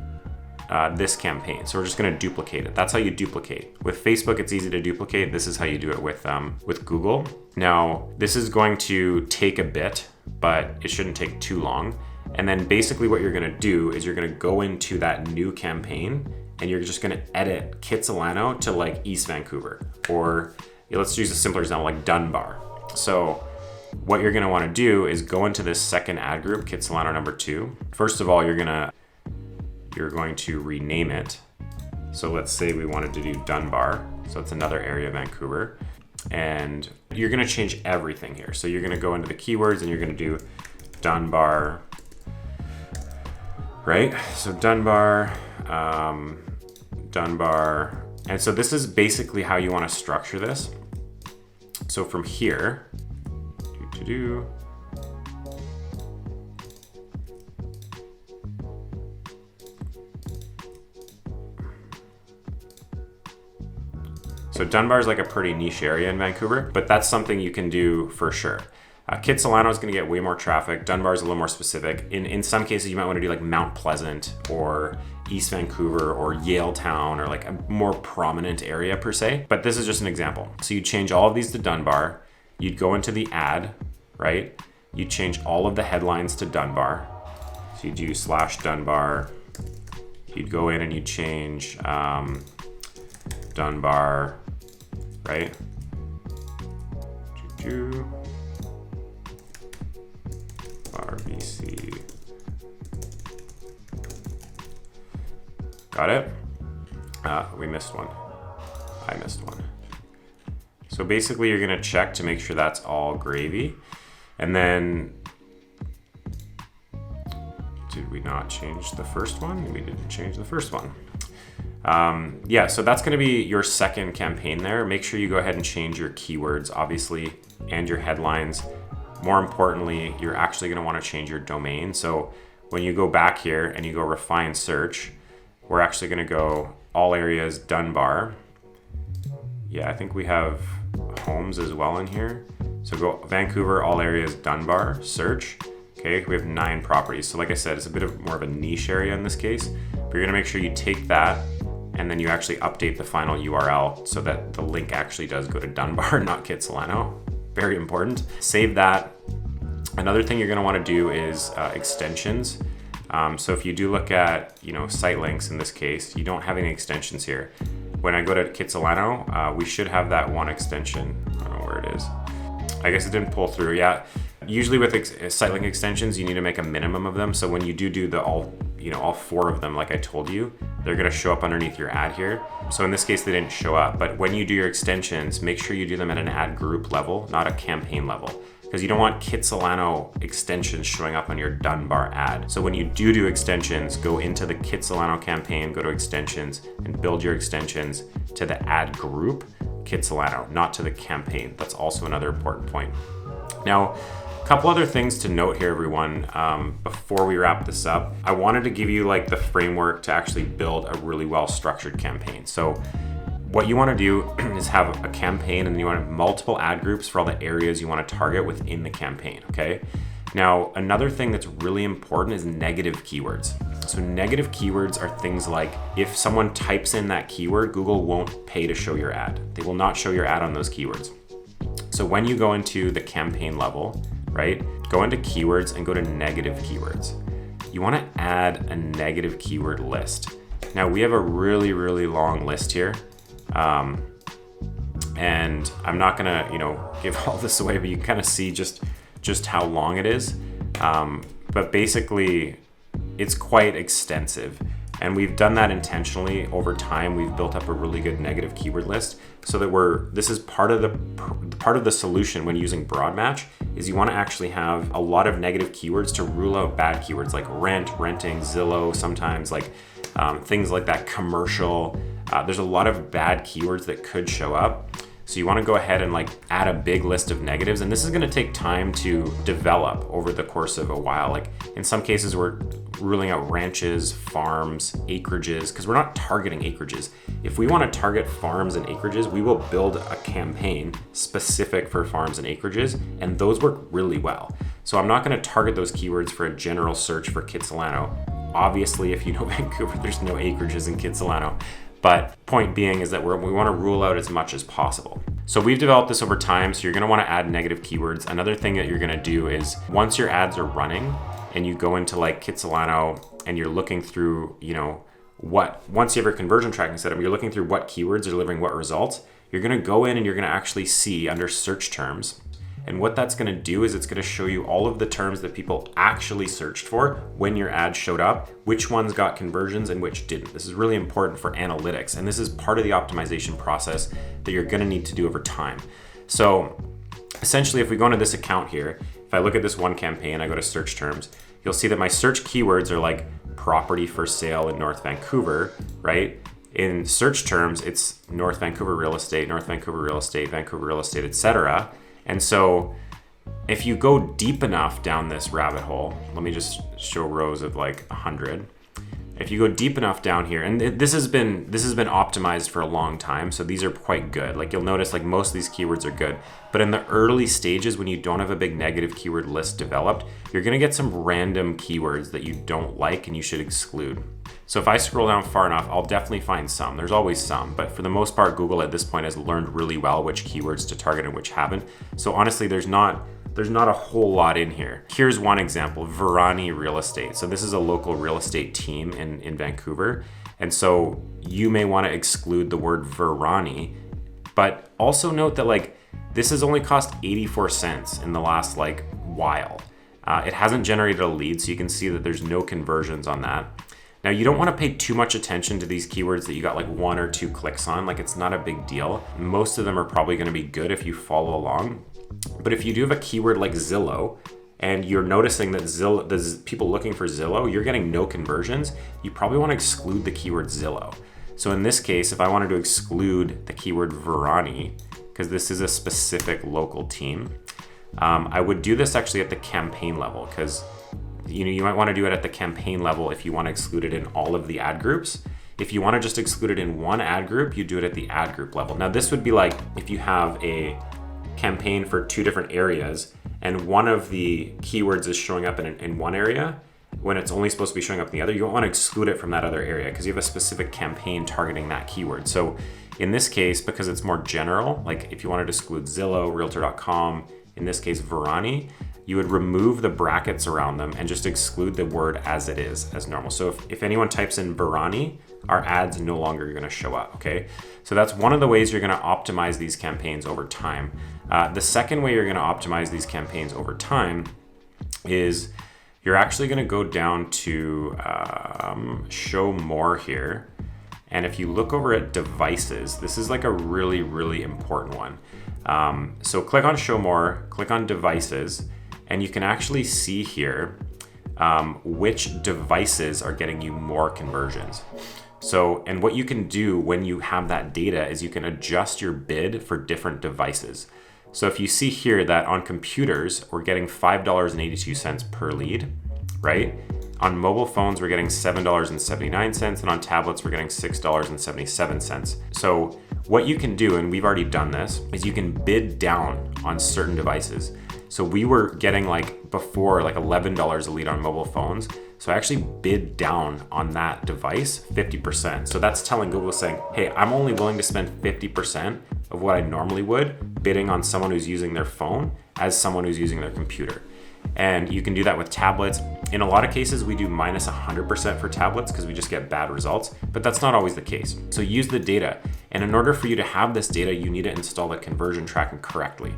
this campaign. So we're just gonna duplicate it. That's how you duplicate. With Facebook, it's easy to duplicate. This is how you do it with Google. Now, this is going to take a bit, but it shouldn't take too long. And then basically what you're gonna do is you're gonna go into that new campaign and you're just gonna edit Kitsilano to like East Vancouver, or let's use a simpler example like Dunbar. So what you're gonna wanna do is go into this second ad group, Kitsilano number 2. First of all, you're going to rename it. So let's say we wanted to do Dunbar. So it's another area of Vancouver. And you're gonna change everything here. So you're gonna go into the keywords and you're gonna do Dunbar, right? So Dunbar. And so this is basically how you wanna structure this. So from here, So Dunbar is like a pretty niche area in Vancouver, but that's something you can do for sure. Kitsilano is gonna get way more traffic. Dunbar is a little more specific. In some cases, you might wanna do like Mount Pleasant or East Vancouver or Yaletown or like a more prominent area per se, but this is just an example. So you change all of these to Dunbar, you'd go into the ad, right? You'd change all of the headlines to Dunbar. So you do /Dunbar, you'd go in and you'd change Dunbar, right? RBC. Got it? We missed one. I missed one. So basically you're gonna check to make sure that's all gravy. And then, did we not change the first one? We didn't change the first one. Yeah, so that's gonna be your second campaign there. Make sure you go ahead and change your keywords, obviously, and your headlines. More importantly, you're actually gonna wanna change your domain. So when you go back here and you go refine search, we're actually gonna go all areas Dunbar. Yeah, I think we have homes as well in here. So go Vancouver, all areas Dunbar, search. Okay, we have 9 properties. So like I said, it's a bit of more of a niche area in this case, but you're gonna make sure you take that and then you actually update the final URL so that the link actually does go to Dunbar, not Kitsilano. Very important. Save that. Another thing you're gonna wanna do is extensions. So if you do look at, site links in this case, you don't have any extensions here. When I go to Kitsilano, we should have that one extension. I don't know where it is. I guess it didn't pull through. Yeah. Usually with site link extensions, you need to make a minimum of them. So when you do the all 4 of them, like I told you, they're gonna show up underneath your ad here. So in this case, they didn't show up. But when you do your extensions, make sure you do them at an ad group level, not a campaign level, because you don't want Kitsilano extensions showing up on your Dunbar ad. So when you do extensions, go into the Kitsilano campaign, go to extensions, and build your extensions to the ad group Kitsilano, not to the campaign. That's also another important point. Now, a couple other things to note here, everyone, before we wrap this up. I wanted to give you like the framework to actually build a really well-structured campaign. So what you want to do is have a campaign, and then you want to have multiple ad groups for all the areas you want to target within the campaign, okay? Now, another thing that's really important is negative keywords. So negative keywords are things like, if someone types in that keyword, Google won't pay to show your ad. They will not show your ad on those keywords. So when you go into the campaign level, right, go into keywords and go to negative keywords. You want to add a negative keyword list. Now we have a really, really long list here. And I'm not gonna, give all this away, but you can kind of see just how long it is. But basically it's quite extensive, and we've done that intentionally over time. We've built up a really good negative keyword list so that this is part of the solution when using broad match, is you want to actually have a lot of negative keywords to rule out bad keywords like rent, renting, Zillow, sometimes like things like that, commercial. There's a lot of bad keywords that could show up. So you want to go ahead and like add a big list of negatives, and this is going to take time to develop over the course of a while. Like in some cases we're ruling out ranches, farms, acreages, because we're not targeting acreages. If we want to target farms and acreages, we will build a campaign specific for farms and acreages, and those work really well. So I'm not going to target those keywords for a general search for Kitsilano. Obviously, if you know Vancouver, there's no acreages in Kitsilano. But point being is that we want to rule out as much as possible. So we've developed this over time. So you're going to want to add negative keywords. Another thing that you're going to do is once your ads are running and you go into like Kitsilano and you're looking through, once you have your conversion tracking set up, you're looking through what keywords are delivering what results. You're going to go in and you're going to actually see under search terms. And what that's going to do is it's going to show you all of the terms that people actually searched for when your ad showed up, which ones got conversions and which didn't. This is really important for analytics, and this is part of the optimization process that you're going to need to do over time. So essentially, if we go into this account here, if I look at this one campaign, I go to search terms, you'll see that my search keywords are like property for sale in North Vancouver, right? In search terms, it's North Vancouver real estate, Vancouver real estate, etc. And so if you go deep enough down this rabbit hole, let me just show rows of like 100. If you go deep enough down here, and this has been optimized for a long time, so these are quite good. Like you'll notice like most of these keywords are good, but in the early stages when you don't have a big negative keyword list developed, you're gonna get some random keywords that you don't like and you should exclude. So if I scroll down far enough, I'll definitely find some. There's always some, but for the most part, Google at this point has learned really well which keywords to target and which haven't. So honestly, there's not a whole lot in here. Here's one example, Virani Real Estate. So this is a local real estate team in Vancouver. And so you may want to exclude the word Virani, but also note that like this has only cost 84 cents in the last like while. It hasn't generated a lead, so you can see that there's no conversions on that. Now you don't want to pay too much attention to these keywords that you got like 1 or 2 clicks on. Like it's not a big deal. Most of them are probably going to be good if you follow along. But if you do have a keyword like Zillow and you're noticing that there's people looking for Zillow, you're getting no conversions, you probably want to exclude the keyword Zillow. So in this case, if I wanted to exclude the keyword Virani, because this is a specific local team, I would do this actually at the campaign level, because you might want to do it at the campaign level if you want to exclude it in all of the ad groups. If you want to just exclude it in one ad group, you do it at the ad group level. Now this would be like if you have a campaign for 2 different areas and one of the keywords is showing up in one area when it's only supposed to be showing up in the other, you don't want to exclude it from that other area because you have a specific campaign targeting that keyword. So in this case, because it's more general, like if you wanted to exclude Zillow, Realtor.com, in this case Virani, you would remove the brackets around them and just exclude the word as it is, as normal. So if anyone types in Virani, our ads no longer are gonna show up, okay? So that's one of the ways you're gonna optimize these campaigns over time. The second way you're gonna optimize these campaigns over time is you're actually gonna go down to show more here. And if you look over at devices, this is like a really, really important one. So click on show more, click on devices, and you can actually see here which devices are getting you more conversions. So, and what you can do when you have that data is you can adjust your bid for different devices. So if you see here that on computers, we're getting $5.82 per lead, right? On mobile phones, we're getting $7.79, and on tablets, we're getting $6.77. So what you can do, and we've already done this, is you can bid down on certain devices. So we were getting like before like $11 a lead on mobile phones. So I actually bid down on that device 50%. So that's telling Google, saying, hey, I'm only willing to spend 50% of what I normally would bidding on someone who's using their phone as someone who's using their computer. And you can do that with tablets. In a lot of cases, we do minus 100% for tablets because we just get bad results, but that's not always the case. So use the data. And in order for you to have this data, you need to install the conversion tracking correctly.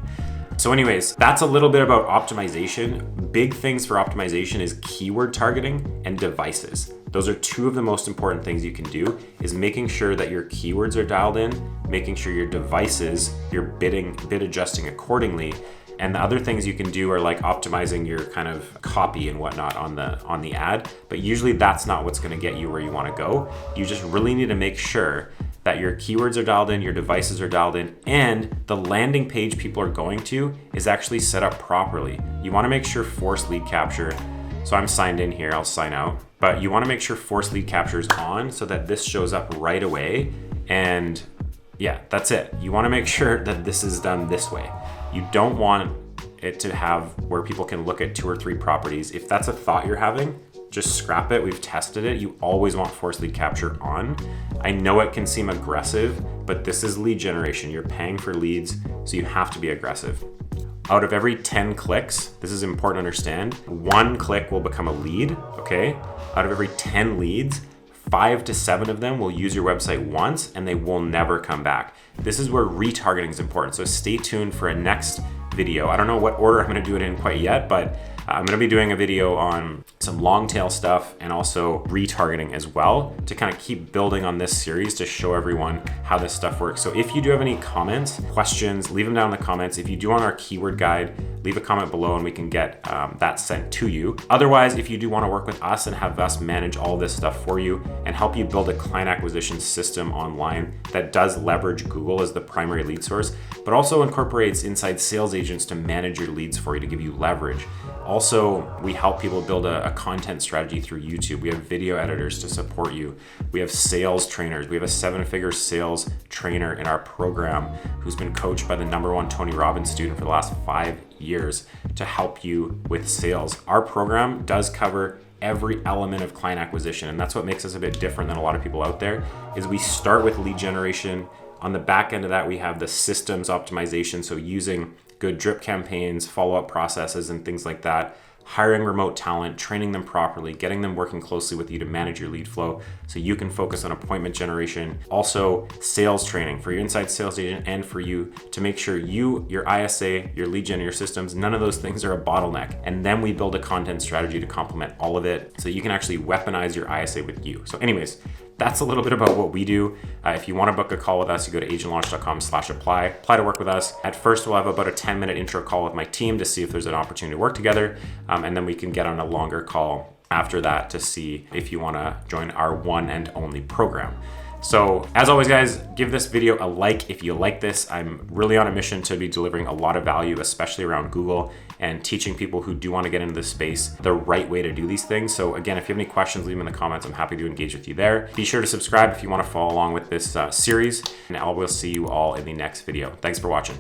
So anyways, that's a little bit about optimization. Big things for optimization is keyword targeting and devices. Those are two of the most important things you can do, is making sure that your keywords are dialed in, making sure your devices, you're bid adjusting accordingly. And the other things you can do are like optimizing your kind of copy and whatnot on the ad. But usually that's not what's going to get you where you want to go. You just really need to make sure that your keywords are dialed in, your devices are dialed in, and the landing page people are going to is actually set up properly. You want to make sure forced lead capture. So I'm signed in here, I'll sign out. But you want to make sure forced lead capture is on so that this shows up right away. And yeah, that's it. You want to make sure that this is done this way. You don't want it to have where people can look at 2 or 3 properties. If that's a thought you're having, just scrap it. We've tested it. You always want forced lead capture on. I know it can seem aggressive, but this is lead generation. You're paying for leads, so you have to be aggressive. Out of every 10 clicks, this is important to understand, 1 click will become a lead, okay? Out of every 10 leads, 5 to 7 of them will use your website once and they will never come back. This is where retargeting is important. So stay tuned for a next video. I don't know what order I'm going to do it in quite yet, but I'm going to be doing a video on some long tail stuff and also retargeting as well to kind of keep building on this series to show everyone how this stuff works. So if you do have any comments, questions, leave them down in the comments. If you do want our keyword guide, leave a comment below and we can get that sent to you. Otherwise, if you do want to work with us and have us manage all this stuff for you and help you build a client acquisition system online that does leverage Google as the primary lead source, but also incorporates inside sales agents to manage your leads for you, to give you leverage. Also, we help people build a content strategy through YouTube. We have video editors to support you. We have sales trainers. We have a 7-figure sales trainer in our program who's been coached by the #1 Tony Robbins student for the last 5 years to help you with sales. Our program does cover every element of client acquisition, and that's what makes us a bit different than a lot of people out there, is we start with lead generation. On the back end of that, we have the systems optimization, so using good drip campaigns, follow-up processes, and things like that. Hiring remote talent, training them properly, getting them working closely with you to manage your lead flow so you can focus on appointment generation. Also, sales training for your inside sales agent and for you to make sure your ISA, your lead gen, your systems, none of those things are a bottleneck. And then we build a content strategy to complement all of it so you can actually weaponize your ISA with you. So anyways, that's a little bit about what we do. If you want to book a call with us, you go to agentlaunch.com/apply. Apply to work with us. At first, we'll have about a 10-minute intro call with my team to see if there's an opportunity to work together. And then we can get on a longer call after that to see if you want to join our one and only program. So as always, guys, give this video a like if you like this. I'm really on a mission to be delivering a lot of value, especially around Google, and teaching people who do want to get into this space the right way to do these things. So again, if you have any questions, leave them in the comments. I'm happy to engage with you there. Be sure to subscribe if you want to follow along with this series, and I will see you all in the next video. Thanks for watching.